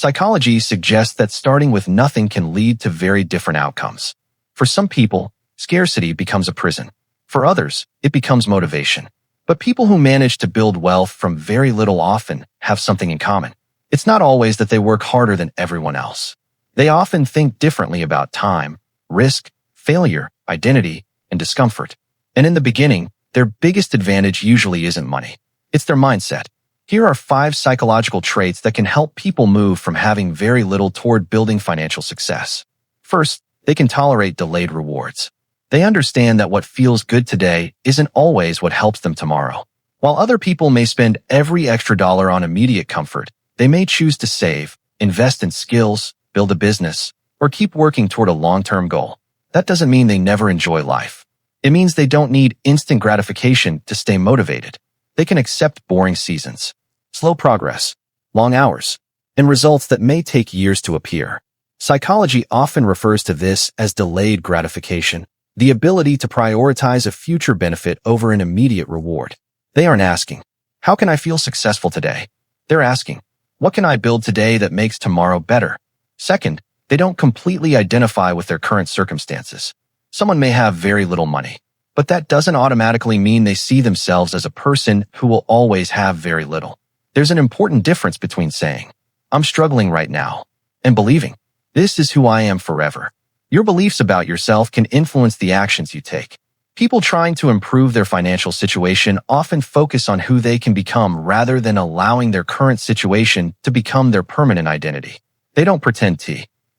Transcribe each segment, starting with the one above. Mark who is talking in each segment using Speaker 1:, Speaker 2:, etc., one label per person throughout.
Speaker 1: Psychology suggests that starting with nothing can lead to very different outcomes. For some people, scarcity becomes a prison. For others, it becomes motivation. But people who manage to build wealth from very little often have something in common. It's not always that they work harder than everyone else. They often think differently about time, risk, failure, identity, and discomfort. And in the beginning, their biggest advantage usually isn't money. It's their mindset. Here are 5 psychological traits that can help people move from having very little toward building financial success. First, they can tolerate delayed rewards. They understand that what feels good today isn't always what helps them tomorrow. While other people may spend every extra dollar on immediate comfort, they may choose to save, invest in skills, build a business, or keep working toward a long-term goal. That doesn't mean they never enjoy life. It means they don't need instant gratification to stay motivated. They can accept boring seasons, slow progress, long hours, and results that may take years to appear. Psychology often refers to this as delayed gratification, the ability to prioritize a future benefit over an immediate reward. They aren't asking, how can I feel successful today? They're asking, what can I build today that makes tomorrow better? Second, they don't completely identify with their current circumstances. Someone may have very little money, but that doesn't automatically mean they see themselves as a person who will always have very little. There's an important difference between saying, I'm struggling right now, and believing, this is who I am forever. Your beliefs about yourself can influence the actions you take. People trying to improve their financial situation often focus on who they can become rather than allowing their current situation to become their permanent identity. They don't pretend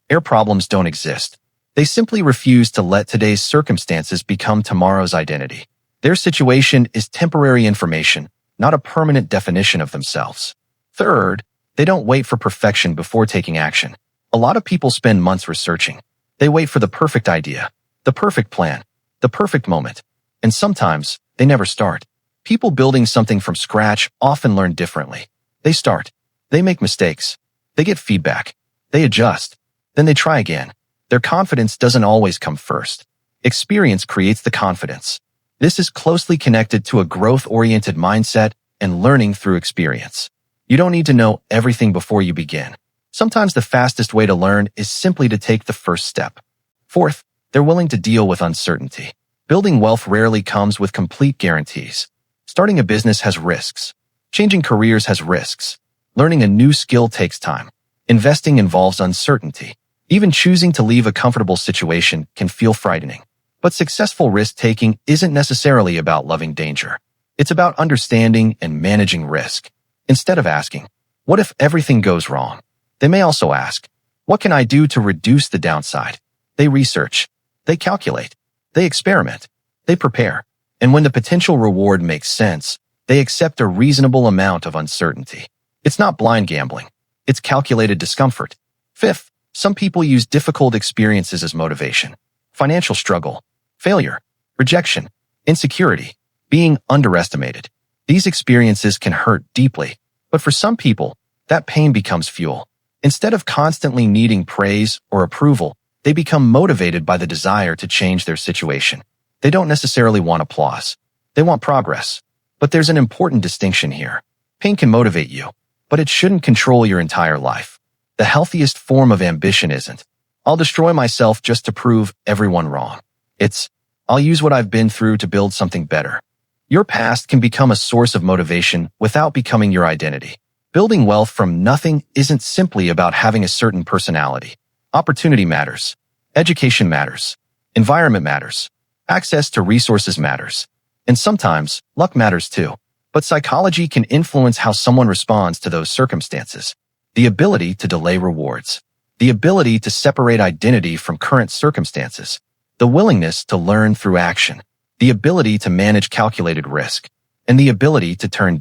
Speaker 1: their problems don't exist. They simply refuse to let today's circumstances become tomorrow's identity. Their situation is temporary information, not a permanent definition of themselves. Third, they don't wait for perfection before taking action. A lot of people spend months researching. They wait for the perfect idea, the perfect plan, the perfect moment, and sometimes they never start. People building something from scratch often learn differently. They start, they make mistakes, they get feedback, they adjust, then they try again. Their confidence doesn't always come first. Experience creates the confidence. This is closely connected to a growth-oriented mindset and learning through experience. You don't need to know everything before you begin. Sometimes the fastest way to learn is simply to take the first step. Fourth, they're willing to deal with uncertainty. Building wealth rarely comes with complete guarantees. Starting a business has risks. Changing careers has risks. Learning a new skill takes time. Investing involves uncertainty. Even choosing to leave a comfortable situation can feel frightening. But successful risk-taking isn't necessarily about loving danger. It's about understanding and managing risk. Instead of asking, what if everything goes wrong? They may also ask, what can I do to reduce the downside? They research, they calculate, they experiment, they prepare. And when the potential reward makes sense, they accept a reasonable amount of uncertainty. It's not blind gambling. It's calculated discomfort. Fifth, some people use difficult experiences as motivation. Financial struggle, failure, rejection, insecurity, being underestimated. These experiences can hurt deeply, but for some people, that pain becomes fuel. Instead of constantly needing praise or approval, they become motivated by the desire to change their situation. They don't necessarily want applause. They want progress. But there's an important distinction here. Pain can motivate you, but it shouldn't control your entire life. The healthiest form of ambition isn't, I'll destroy myself just to prove everyone wrong. It's, I'll use what I've been through to build something better. Your past can become a source of motivation without becoming your identity. Building wealth from nothing isn't simply about having a certain personality. Opportunity matters. Education matters. Environment matters. Access to resources matters. And sometimes, luck matters too. But psychology can influence how someone responds to those circumstances. The ability to delay rewards. The ability to separate identity from current circumstances. The willingness to learn through action. The ability to manage calculated risk. And the ability to turn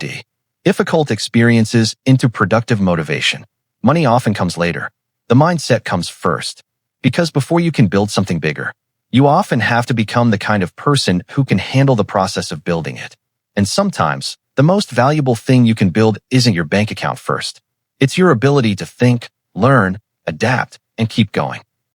Speaker 1: difficult experiences into productive motivation. Money often comes later. The mindset comes first. Because before you can build something bigger, you often have to become the kind of person who can handle the process of building it. And sometimes, the most valuable thing you can build isn't your bank account first. It's your ability to think, learn, adapt, and keep going.